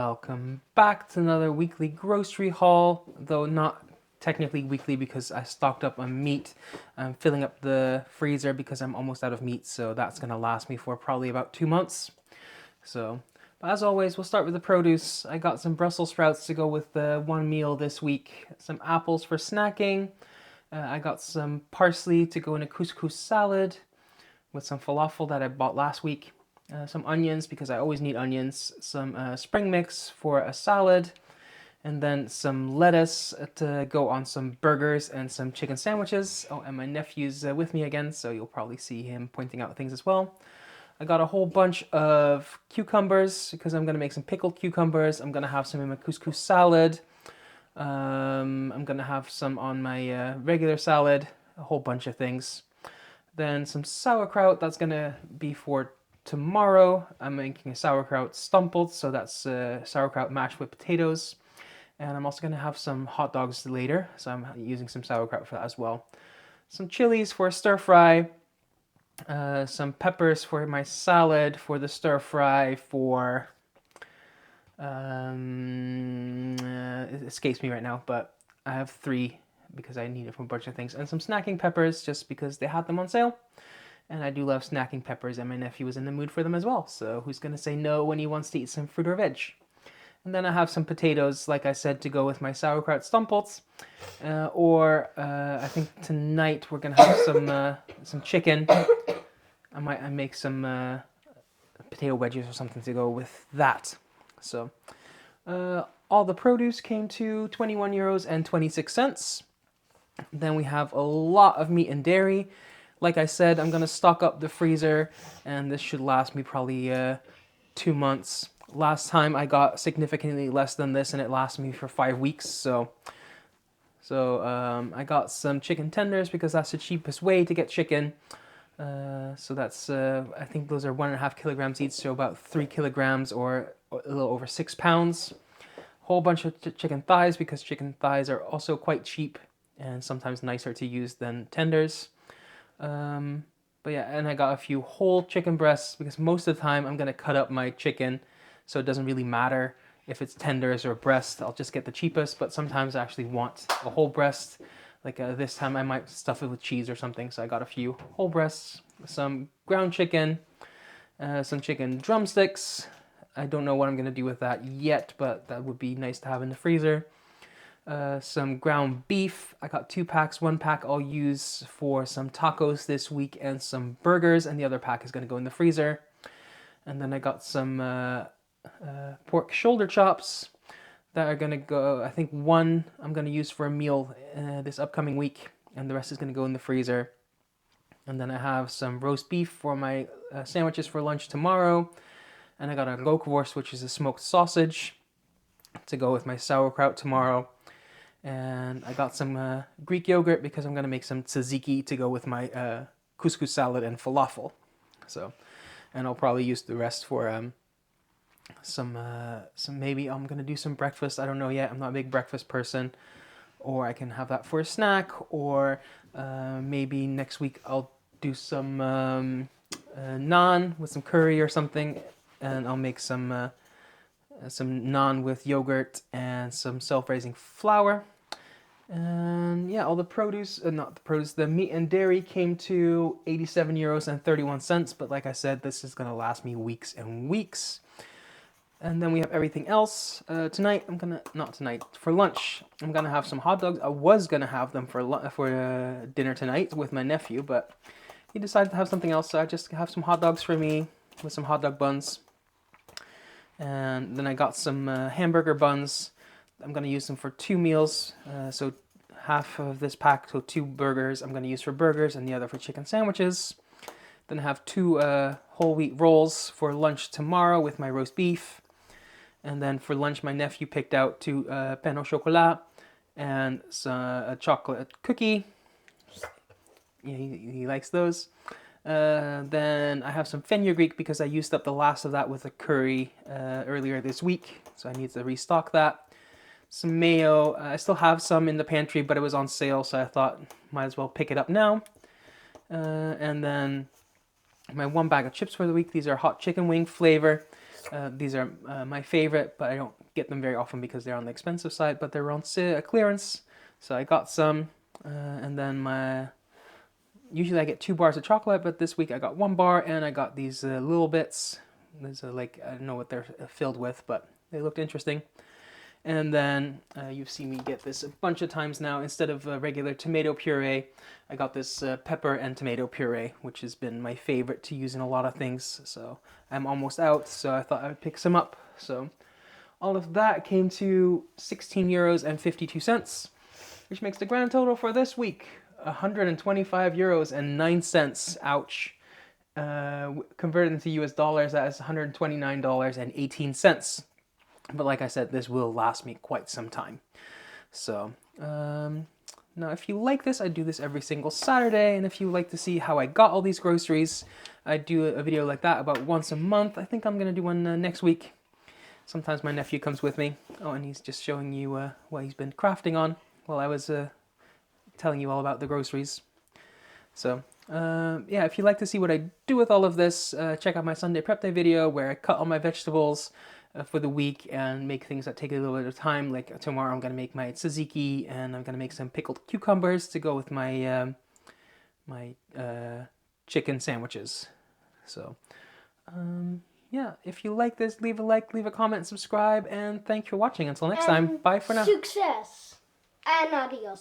Welcome back to another weekly grocery haul, though not technically weekly because I stocked up on meat. I'm filling up the freezer because I'm almost out of meat, so that's going to last me for probably about 2 months. But as always, we'll start with the produce. I got some Brussels sprouts to go with the one meal this week, some apples for snacking. I got some parsley to go in a couscous salad with some falafel that I bought last week. Some onions because I always need onions, some spring mix for a salad, and then some lettuce to go on some burgers and some chicken sandwiches. Oh, and my nephew's with me again, so you'll probably see him pointing out things as well. I got a whole bunch of cucumbers because I'm going to make some pickled cucumbers. I'm going to have some in my couscous salad. I'm going to have some on my regular salad, a whole bunch of things. Then some sauerkraut, that's going to be for tomorrow. I'm making a sauerkraut stumpled, so that's sauerkraut mashed with potatoes. And I'm also going to have some hot dogs later, so I'm using some sauerkraut for that as well. Some chilies for a stir fry. Some peppers for my salad, for the stir fry, for... it escapes me right now, but I have 3 because I need it for a bunch of things. And some snacking peppers just because they had them on sale. And I do love snacking peppers, and my nephew was in the mood for them as well. So who's going to say no when he wants to eat some fruit or veg? And then I have some potatoes, like I said, to go with my sauerkraut stumpels. I think tonight we're going to have some chicken. I might make some potato wedges or something to go with that. So all the produce came to €21.26. Then we have a lot of meat and dairy. Like I said, I'm going to stock up the freezer, and this should last me probably 2 months. Last time I got significantly less than this, and it lasted me for 5 weeks. So I got some chicken tenders because that's the cheapest way to get chicken. So that's, I think those are 1.5 kilograms each, so about 3 kilograms or a little over 6 pounds. Whole bunch of chicken thighs because chicken thighs are also quite cheap and sometimes nicer to use than tenders. But yeah, and I got a few whole chicken breasts because most of the time I'm going to cut up my chicken, so it doesn't really matter if it's tenders or breast. I'll just get the cheapest, but sometimes I actually want a whole breast. Like this time I might stuff it with cheese or something, so I got a few whole breasts, some ground chicken, some chicken drumsticks. I don't know what I'm going to do with that yet, but that would be nice to have in the freezer. Some ground beef. I got 2 packs. 1 pack I'll use for some tacos this week and some burgers, and the other pack is going to go in the freezer. And then I got some pork shoulder chops that are going to go, I think 1 I'm going to use for a meal this upcoming week, and the rest is going to go in the freezer. And then I have some roast beef for my sandwiches for lunch tomorrow. And I got a rookworst, which is a smoked sausage, to go with my sauerkraut tomorrow. And I got some Greek yogurt because I'm going to make some tzatziki to go with my couscous salad and falafel. And I'll probably use the rest for some maybe I'm going to do some breakfast. I don't know yet. I'm not a big breakfast person. Or I can have that for a snack. Or maybe next week I'll do some naan with some curry or something. And I'll make some naan with yogurt and some self-raising flour. And yeah, all the produce, the meat and dairy came to €87.31. But like I said, this is going to last me weeks and weeks. And then we have everything else. Tonight, for lunch, I'm going to have some hot dogs. I was going to have them for dinner tonight with my nephew, but he decided to have something else. So I just have some hot dogs for me with some hot dog buns. And then I got some hamburger buns. I'm going to use them for 2 meals. So half of this pack, so 2 burgers, I'm going to use for burgers and the other for chicken sandwiches. Then I have 2 whole wheat rolls for lunch tomorrow with my roast beef. And then for lunch, my nephew picked out 2 pain au chocolat and a chocolate cookie. Yeah, he likes those. Then I have some fenugreek because I used up the last of that with a curry earlier this week, so I need to restock that. Some mayo. I still have some in the pantry, but it was on sale, so I thought might as well pick it up now. And then my 1 bag of chips for the week. These are hot chicken wing flavor. These are my favorite, but I don't get them very often because they're on the expensive side, but they're on clearance. So I got some, and then usually I get 2 bars of chocolate, but this week I got 1 bar, and I got these little bits. There's like, I don't know what they're filled with, but they looked interesting. And then you've seen me get this a bunch of times now. Instead of regular tomato puree, I got this pepper and tomato puree, which has been my favorite to use in a lot of things. So I'm almost out, so I thought I would pick some up. So all of that came to 16 euros and 52 cents, which makes the grand total for this week 125 euros and 9 cents. Ouch. Converted into US dollars, that is $129 and 18 cents. But like I said, this will last me quite some time. So, now if you like this, I do this every single Saturday. And if you like to see how I got all these groceries, I do a video like that about once a month. I think I'm going to do one next week. Sometimes my nephew comes with me. Oh, and he's just showing you what he's been crafting on while I was telling you all about the groceries. So, yeah, if you'd like to see what I do with all of this, check out my Sunday prep day video where I cut all my vegetables for the week and make things that take a little bit of time. Like tomorrow I'm going to make my tzatziki, and I'm going to make some pickled cucumbers to go with my chicken sandwiches. So, yeah, if you like this, leave a like, leave a comment, subscribe, and thanks for watching. Until next time, bye for now. Success and adios.